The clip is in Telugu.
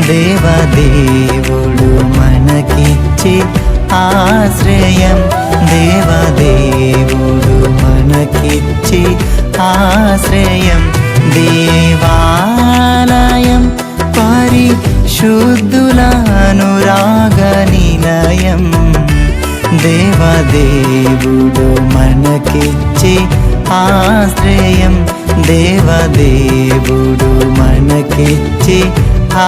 దేవదేవుడు మనకిచ్చే ఆశ్రయం, దేవదేవుడు మనకిచ్చే ఆశ్రయం. దేవాలయం పరిశుద్ధుల అనురాగ నిలయం, దేవదేవుడు మనకిచ్చే ఆశ్రయం, దేవదేవుడు మనకిచ్చే